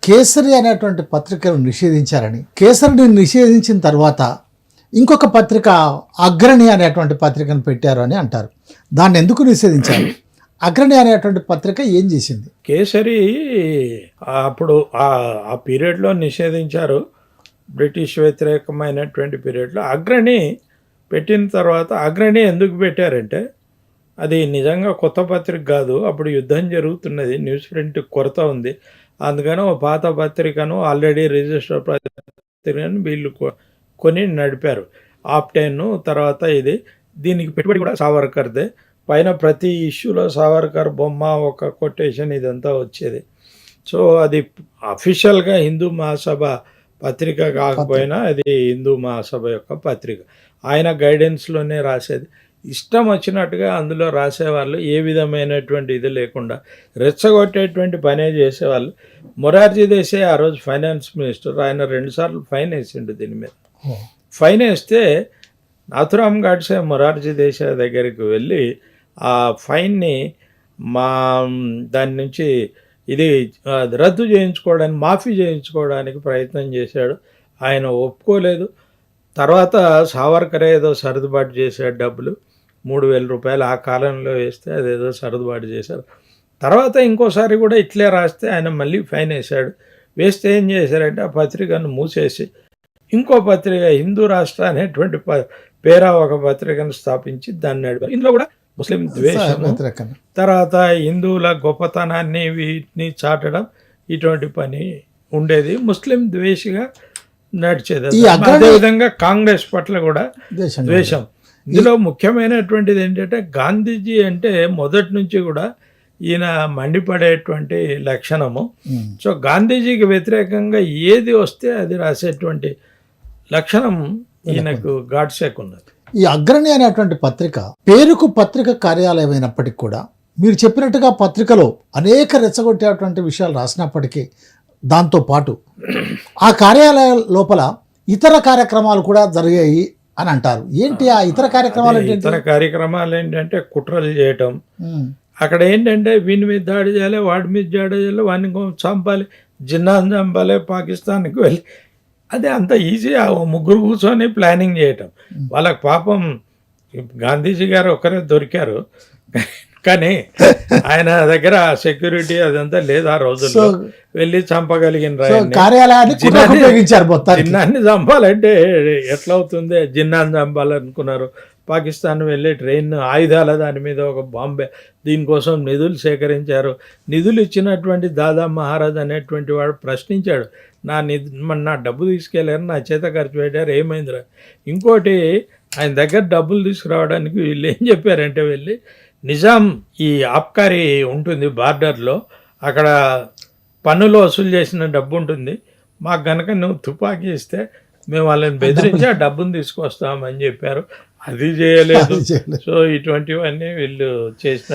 కేసరి అనేటువంటి పత్రికను నిషేధించారని, కేసరిని నిషేధించిన తర్వాత ఇంకొక పత్రిక అగ్రణి అనేటువంటి పత్రికను పెట్టారు అని అంటారు. దాన్ని ఎందుకు నిషేధించారు? అగ్రణి అనేటువంటి పత్రిక ఏం చేసింది? కేసరి అప్పుడు ఆ పీరియడ్లో నిషేధించారు, బ్రిటిష్ వ్యతిరేకమైనటువంటి పీరియడ్లో. అగ్రణి పెట్టిన తర్వాత అగ్రణి ఎందుకు పెట్టారంటే అది నిజంగా కొత్త పత్రిక కాదు, అప్పుడు యుద్ధం జరుగుతున్నది, న్యూస్ ప్రింట్ కొరత ఉంది, అందుకని ఒక పాత పత్రికను ఆల్రెడీ రిజిస్టర్ పత్రికను వీళ్ళు కొని నడిపారు. ఆప్టెన్ తర్వాత ఇది, దీనికి పెట్టుబడి కూడా సావర్కర్దే. పైన ప్రతి ఇష్యూలో సావర్కర్ బొమ్మ, ఒక కొటేషన్, ఇదంతా వచ్చేది. సో అది అఫీషియల్గా హిందూ మహాసభ పత్రిక కాకపోయినా అది హిందూ మహాసభ యొక్క పత్రిక. ఆయన గైడెన్స్లోనే రాసేది. ఇష్టం వచ్చినట్టుగా అందులో రాసేవాళ్ళు, ఏ విధమైనటువంటి ఇది లేకుండా రెచ్చగొట్టేటువంటి పనే చేసేవాళ్ళు. మొరార్జీ దేశాయ్ ఆ రోజు ఫైనాన్స్ మినిస్టర్, ఆయన 2 సార్లు ఫైన్ వేసిండు దీని మీద. ఫైన్ వేస్తే నాథురామ్ గాడ్సే మొరార్జీ దేశాయ్ దగ్గరికి వెళ్ళి ఆ ఫైన్ని దాని నుంచి ఇది రద్దు చేయించుకోవడానికి, మాఫీ చేయించుకోవడానికి ప్రయత్నం చేశాడు. ఆయన ఒప్పుకోలేదు. తర్వాత సావర్కరే ఏదో సర్దుబాటు చేశాడు, డబ్బులు 3,000 రూపాయలు ఆ కాలంలో వేస్తే అదేదో సర్దుబాటు చేశారు. తర్వాత ఇంకోసారి కూడా ఇట్లే రాస్తే ఆయన మళ్ళీ ఫైన్ వేశాడు. వేస్తే ఏం చేశారంటే ఆ పత్రికను మూసేసి ఇంకో పత్రిక, హిందూ రాష్ట్ర అనేటువంటి పేరా ఒక పత్రికను స్థాపించి దాన్ని నడిపారు. ఇందులో కూడా ముస్లిం ద్వేషము, తర్వాత హిందువుల గొప్పతనాన్ని వీటిని చాటడం, ఇటువంటి పని ఉండేది. ముస్లిం ద్వేషిగా నడిచేది. అదేవిధంగా కాంగ్రెస్ పట్ల కూడా ద్వేషం. ఇందులో ముఖ్యమైనటువంటిది ఏంటంటే గాంధీజీ అంటే మొదటి నుంచి కూడా ఈయన మండిపడేటువంటి లక్షణము. సో గాంధీజీకి వ్యతిరేకంగా ఏది వస్తే అది రాసేటువంటి లక్షణం ఈయనకు గాడ్సేకు ఉన్నది. ఈ అగ్రణి అనేటువంటి పత్రిక పేరుకు పత్రిక కార్యాలయం అయినప్పటికీ కూడా మీరు చెప్పినట్టుగా పత్రికలో అనేక రెచ్చగొట్టేటువంటి విషయాలు రాసినప్పటికీ దాంతో పాటు ఆ కార్యాలయం లోపల ఇతర కార్యక్రమాలు కూడా జరిగాయి అని అంటారు. ఏంటి ఆ ఇతర కార్యక్రమాలు? ఇతర కార్యక్రమాలు ఏంటంటే కుట్రలు చేయటం. అక్కడ ఏంటంటే వీని మీద దాడి చేయాలి, వాడి మీద దాడి చేయాలి, వాడిని చంపాలి, జిన్నాను చంపాలి, పాకిస్తాన్కి వెళ్ళి, అదే అంత ఈజీ. ఆ ముగ్గురు కూర్చొని ప్లానింగ్ చేయటం. వాళ్ళకి పాపం గాంధీజీ గారు ఒకరే దొరికారు, కానీ ఆయన దగ్గర సెక్యూరిటీ అదంతా లేదు ఆ రోజుల్లో. వెళ్ళి చంపగలిగిన జిన్నాన్ని చంపాలంటే ఎట్లా అవుతుంది? జిన్నాన్ని చంపాలనుకున్నారు. పాకిస్తాన్ వెళ్ళే ట్రైన్ ఆయుధాల దాని మీద ఒక బాంబే, దీనికోసం నిధులు సేకరించారు. నిధులు ఇచ్చినటువంటి దాదా మహారాజ్ అనేటువంటి వాడు ప్రశ్నించాడు, నా డబ్బు తీసుకెళ్ళారు, నా చేత ఖర్చు పెట్టారు, ఏమైందిరా? ఇంకోటి, ఆయన దగ్గర డబ్బులు తీసుకురావడానికి వీళ్ళు ఏం చెప్పారంటే, వెళ్ళి నిజాం ఈ ఆబ్కారీ ఉంటుంది బార్డర్లో, అక్కడ పన్నులు వసూలు చేసిన డబ్బు ఉంటుంది, మాకు గనక నువ్వు తుపాకీ ఇస్తే మేము వాళ్ళని బెదిరించి ఆ డబ్బును తీసుకొస్తామని చెప్పారు. అది చేయలేదు. సో ఇటువంటివన్నీ వీళ్ళు చేసిన